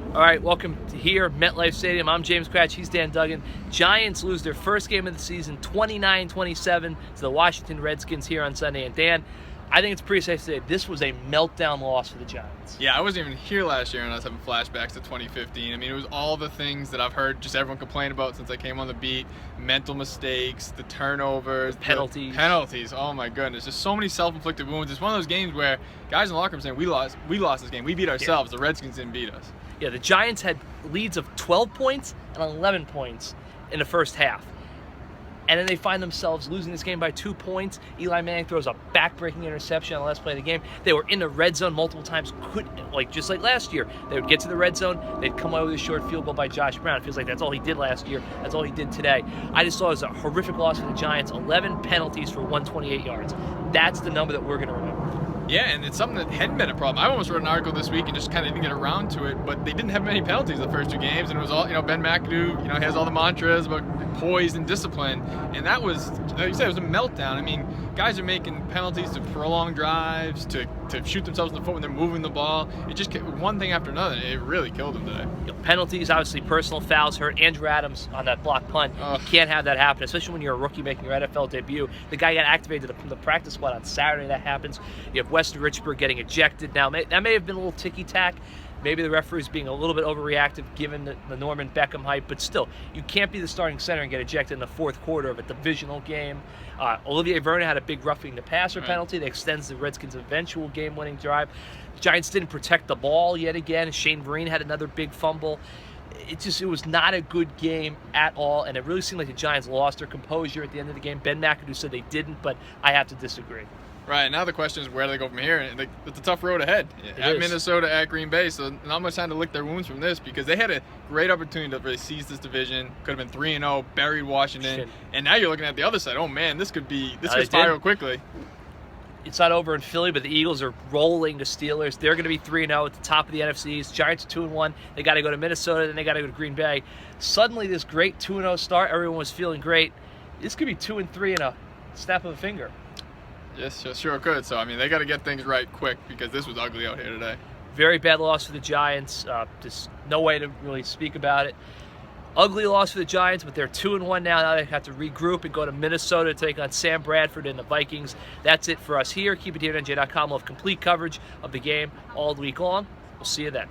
All right, welcome to here, MetLife Stadium. I'm James Kratch, he's Dan Duggan. Giants lose their first game of the season, 29-27 to the Washington Redskins here on Sunday. And Dan, I think it's pretty safe to say this was a meltdown loss for the Giants. Yeah, I wasn't even here last year and I was having flashbacks to 2015. I mean, it was all the things that I've heard just everyone complain about since I came on the beat. Mental mistakes, the turnovers. Penalties. Penalties, oh my goodness. Just so many self-inflicted wounds. It's one of those games where guys in the locker room saying, we lost this game. We beat ourselves. The Redskins didn't beat us. Yeah, the Giants had leads of 12 points and 11 points in the first half. And then they find themselves losing this game by 2 points. Eli Manning throws a back-breaking interception on the last play of the game. They were in the red zone multiple times, just like last year. They would get to the red zone, they'd come away with a short field goal by Josh Brown. It feels like that's all he did last year. That's all he did today. I just thought it was a horrific loss for the Giants. 11 penalties for 128 yards. That's the number that we're going to remember. Yeah, and it's something that hadn't been a problem. I almost wrote an article this week and just kind of didn't get around to it, but they didn't have many penalties the first two games, and it was all, Ben McAdoo, has all the mantras about poise and discipline, and that was, like you said, it was a meltdown. I mean, guys are making penalties to prolong drives, to shoot themselves in the foot when they're moving the ball. It just one thing after another. It really killed them today. Penalties, obviously personal fouls hurt. Andrew Adams on that block punt. You can't have that happen, especially when you're a rookie making your NFL debut. The guy got activated from the practice squad on Saturday. That happens. You have Weston Richburg getting ejected. Now, that may have been a little ticky-tack. Maybe the referee's being a little bit overreactive given the Norman Beckham hype, but still, you can't be the starting center and get ejected in the fourth quarter of a divisional game. Olivier Vernon had a big roughing the passer penalty that extends the Redskins' eventual game-winning drive. The Giants didn't protect the ball yet again. Shane Vereen had another big fumble. It was not a good game at all, and it really seemed like the Giants lost their composure at the end of the game. Ben McAdoo said they didn't, but I have to disagree. Right, now the question is where do they go from here? And it's a tough road ahead. At Minnesota, at Green Bay, so not much time to lick their wounds from this because they had a great opportunity to really seize this division. Could have been 3-0, buried Washington, and now you're looking at the other side. Oh man, this could spiral quickly. It's not over in Philly, but the Eagles are rolling the Steelers. They're going to be 3-0 at the top of the NFC East. Giants 2-1. They got to go to Minnesota, then they got to go to Green Bay. Suddenly, this great 2-0 start, everyone was feeling great. This could be 2-3 in a snap of a finger. Yes, sure could. So, they got to get things right quick because this was ugly out here today. Very bad loss for the Giants. Just no way to really speak about it. Ugly loss for the Giants, but they're 2-1 now. Now they have to regroup and go to Minnesota to take on Sam Bradford and the Vikings. That's it for us here. Keep it here at NJ.com. We'll have complete coverage of the game all week long. We'll see you then.